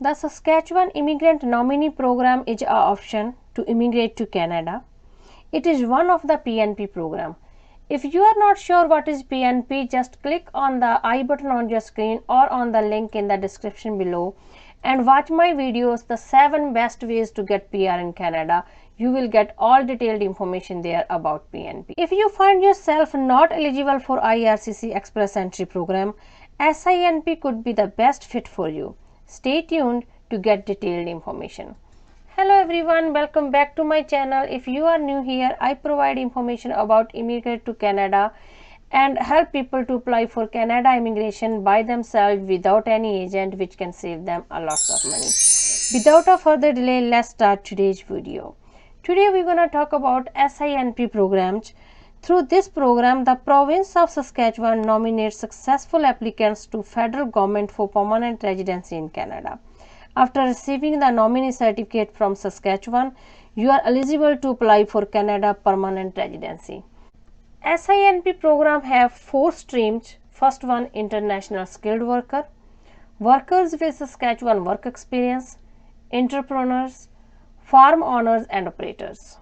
The Saskatchewan Immigrant Nominee program is an option to immigrate to Canada. It is one of the PNP program. If you are not sure what is PNP, just click on the I button on your screen or on the link in the description below and watch my videos, the 7 best ways to get PR in Canada. You will get all detailed information there about PNP. If you find yourself not eligible for IRCC Express Entry program, SINP could be the best fit for you. Stay tuned to get detailed information. Hello everyone, welcome back to my channel. If you are new here, I provide information about immigrate to Canada and help people to apply for Canada immigration by themselves without any agent, which can save them a lot of money. Without a further delay, let's start today's video. Today we're going to talk about SINP programs. Through this program, the province of Saskatchewan nominates successful applicants to federal government for permanent residency in Canada. After receiving the nominee certificate from Saskatchewan, you are eligible to apply for Canada permanent residency. SINP program have 4 streams. First one, international skilled worker, workers with Saskatchewan work experience, entrepreneurs, farm owners and operators.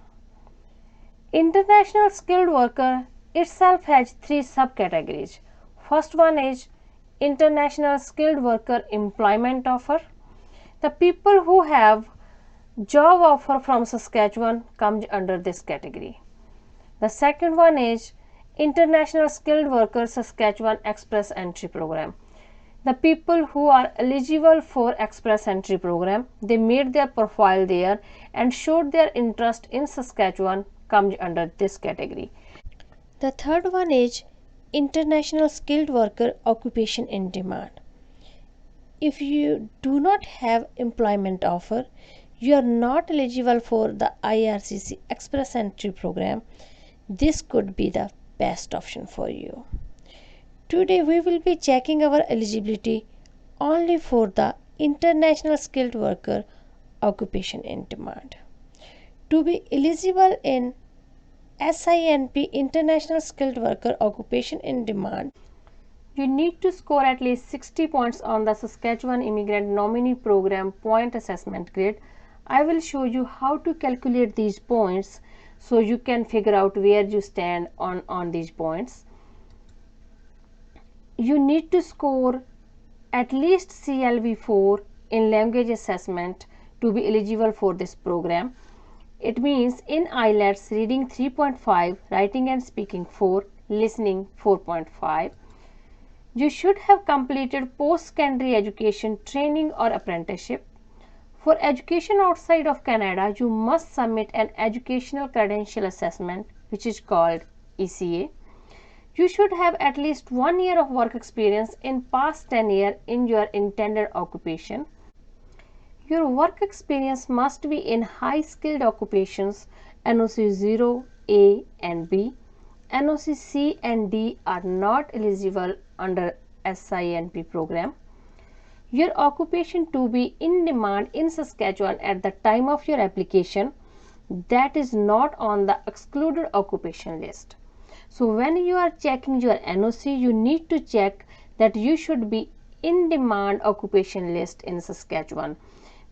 International skilled worker itself has 3 subcategories. First one is international skilled worker employment offer. The people who have job offer from Saskatchewan comes under this category. The second one is international skilled worker Saskatchewan Express Entry program. The people who are eligible for Express Entry program, they made their profile there and showed their interest in Saskatchewan, comes under this category. The third one is international skilled worker occupation in demand. If you do not have employment offer, you are not eligible for the IRCC Express Entry program. This could be the best option for you. Today we will be checking our eligibility only for the international skilled worker occupation in demand. To be eligible in SINP international skilled worker occupation in demand, you need to score at least 60 points on the Saskatchewan Immigrant Nominee program point assessment grid. I will show you how to calculate these points so you can figure out where you stand on these points. You need to score at least CLV4 in language assessment to be eligible for this program. It means in IELTS reading 3.5, writing and speaking 4, listening 4.5. You should have completed post-secondary education training or apprenticeship. For education outside of Canada, you must submit an educational credential assessment, which is called ECA. You should have at least 1 year of work experience in past 10 years in your intended occupation. Your work experience must be in high skilled occupations NOC 0, A and B. NOC C and D are not eligible under SINP program. Your occupation to be in demand in Saskatchewan at the time of your application, that is not on the excluded occupation list. So when you are checking your NOC, you need to check that you should be in demand occupation list in Saskatchewan.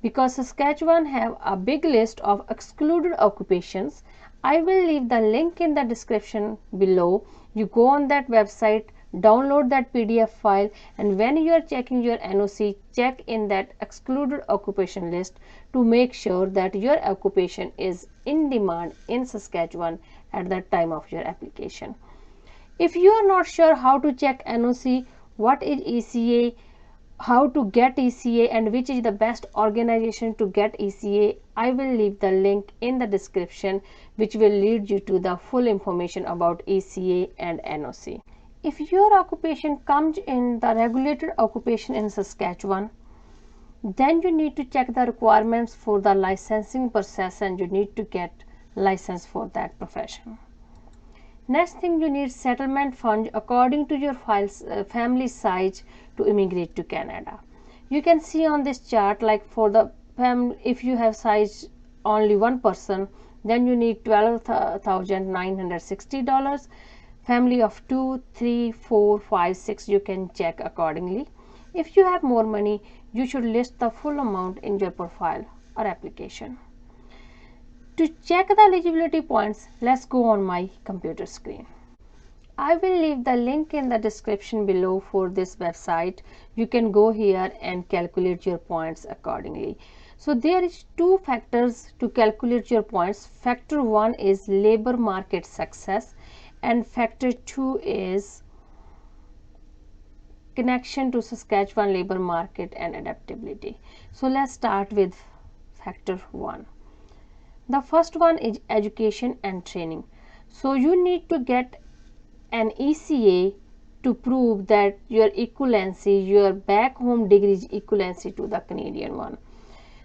Because Saskatchewan have a big list of excluded occupations, I will leave the link in the description below. You go on that website, download that PDF file, and when you are checking your NOC, check in that excluded occupation list to make sure that your occupation is in demand in Saskatchewan at the time of your application. If you are not sure how to check NOC, what is ECA, how to get ECA and which is the best organization to get ECA, I will leave the link in the description which will lead you to the full information about ECA and NOC. If your occupation comes in the regulated occupation in Saskatchewan, then you need to check the requirements for the licensing process and you need to get license for that profession. Next thing, you need settlement fund according to your family size to immigrate to Canada. You can see on this chart, like for the family, if you have size only one person, then you need $12,960. Family of 2, 3, 4, 5, 6, you can check accordingly. If you have more money, you should list the full amount in your profile or application. To check the eligibility points, let's go on my computer screen. I will leave the link in the description below for this website. You can go here and calculate your points accordingly. So there is two factors to calculate your points. Factor 1 is labor market success and factor 2 is connection to Saskatchewan labor market and adaptability. So let's start with factor 1. The first one is education and training. So you need to get an ECA to prove that your equivalency, your back home degree is equivalency to the Canadian one.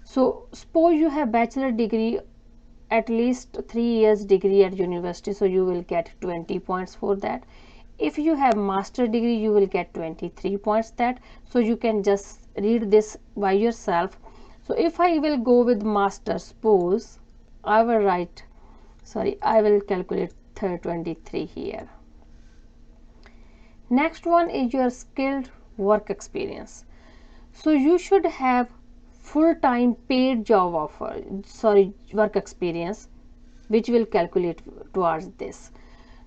So suppose you have bachelor degree, at least 3 years degree at university, so you will get 20 points for that. If you have master degree, you will get 23 points that. So you can just read this by yourself. So if I will go with master, suppose I will calculate 23 here. Next one is your skilled work experience. So you should have full-time paid job work experience, which will calculate towards this.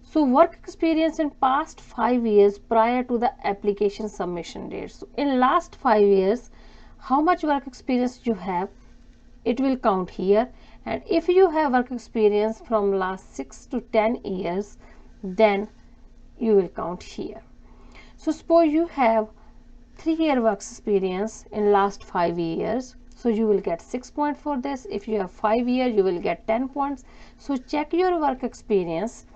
So work experience in past 5 years prior to the application submission date. So in last 5 years, how much work experience you have, it will count here. And if you have work experience from last 6 to 10 years, then you will count here. So suppose you have 3-year work experience in last 5 years, so you will get 6 points for this. If you have 5 years, you will get 10 points. So check your work experience.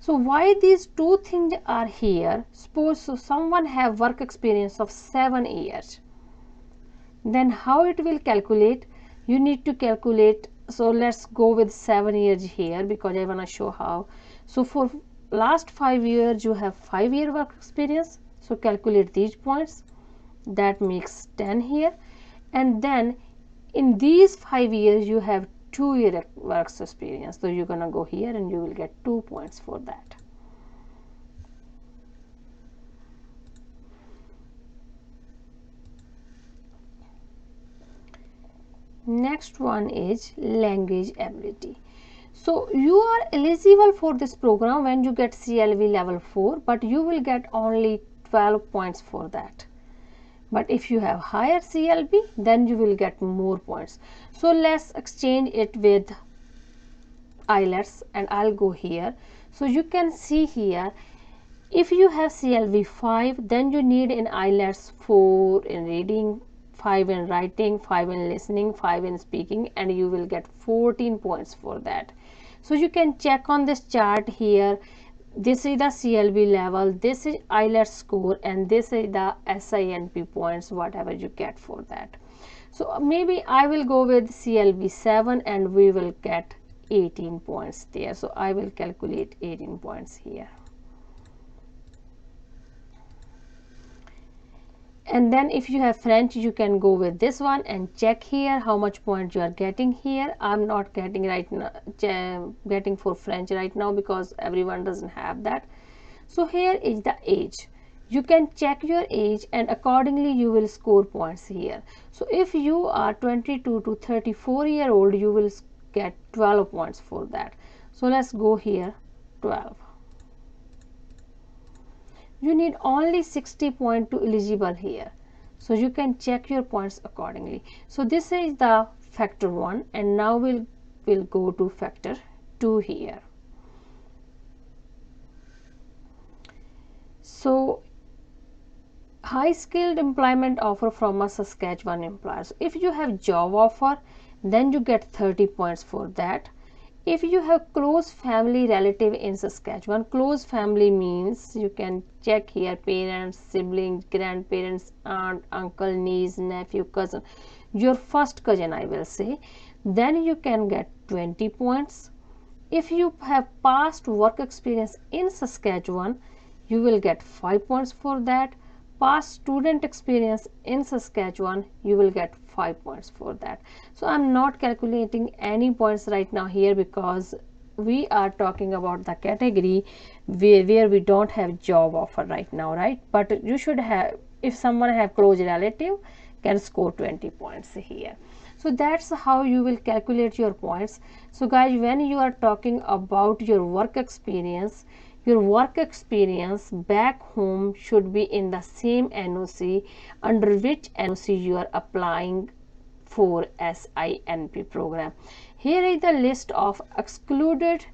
So why these two things are here? Suppose someone have work experience of 7 years, then how it will calculate? You need to calculate. So let's go with 7 years here because I want to show how. So for last 5 years, you have 5-year work experience. So calculate these points. That makes 10 here. And then in these 5 years, you have 2-year work experience. So you're going to go here and you will get 2 points for that. Next one is language ability. So you are eligible for this program when you get CLV level 4, but you will get only 12 points for that. But if you have higher CLV, then you will get more points. So let's exchange it with IELTS, and I'll go here. So you can see here, if you have CLV 5, then you need in IELTS 4 in reading, 5 in writing, 5 in listening, 5 in speaking, and you will get 14 points for that. So you can check on this chart here. This is the CLV level, this is IELTS score, and this is the SINP points, whatever you get for that. So maybe I will go with CLV 7 and we will get 18 points there. So I will calculate 18 points here. And then if you have French, you can go with this one and check here how much points you are getting here. I'm not getting right now, getting for French right now because everyone doesn't have that. So here is the age. You can check your age and accordingly you will score points here. So if you are 22 to 34-year-old, you will get 12 points for that. So let's go here, 12. You need only 60 points to eligible here. So you can check your points accordingly. So this is the factor 1, and now we'll go to factor 2 here. So high skilled employment offer from a Saskatchewan employer. So if you have job offer, then you get 30 points for that. If you have close family relative in Saskatchewan, close family means you can check here parents, siblings, grandparents, aunt, uncle, niece, nephew, cousin, your first cousin I will say, then you can get 20 points. If you have past work experience in Saskatchewan, you will get 5 points for that. Past student experience in Saskatchewan, you will get 5 points for that. So I'm not calculating any points right now here because we are talking about the category where we don't have job offer right now, right? But you should have, if someone have close relative, can score 20 points here. So that's how you will calculate your points. So guys, when you are talking about your work experience back home should be in the same NOC under which NOC you are applying for SINP program. Here is the list of excluded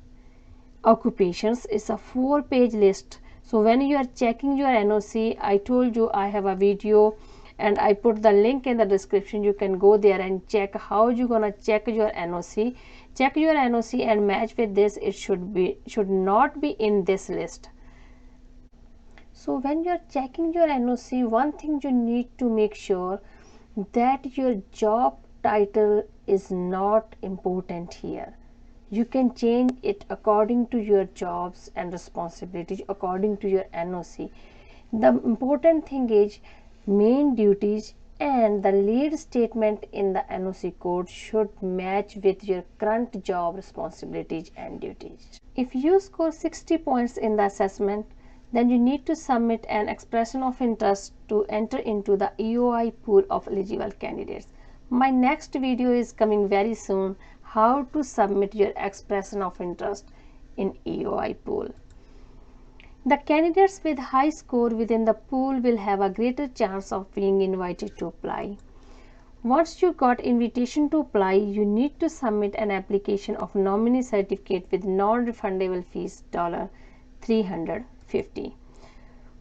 occupations. It's a 4-page list. So when you are checking your NOC, I told you I have a video and I put the link in the description. You can go there and check how you're gonna check your NOC. Check your NOC and match with this. It should not be in this list. So when you're checking your NOC, one thing you need to make sure that your job title is not important here. You can change it according to your jobs and responsibilities, according to your NOC. The important thing is main duties and the lead statement in the NOC code should match with your current job responsibilities and duties. If you score 60 points in the assessment, then you need to submit an expression of interest to enter into the EOI pool of eligible candidates. My next video is coming very soon, how to submit your expression of interest in EOI pool. The candidates with high score within the pool will have a greater chance of being invited to apply. Once you got invitation to apply, you need to submit an application of nominee certificate with non-refundable fees $350.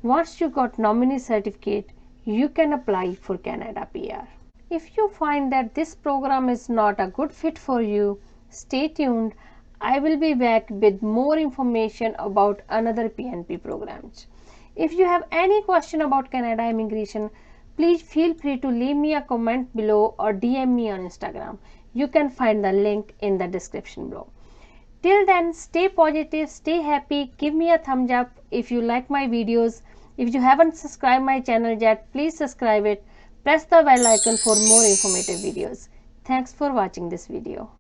Once you got nominee certificate, you can apply for Canada PR. If you find that this program is not a good fit for you, stay tuned. I will be back with more information about another PNP programs. If you have any question about Canada immigration, please feel free to leave me a comment below or DM me on Instagram. You can find the link in the description below. Till then, stay positive, stay happy, give me a thumbs up if you like my videos. If you haven't subscribed my channel yet, please subscribe it. Press the bell icon for more informative videos. Thanks for watching this video.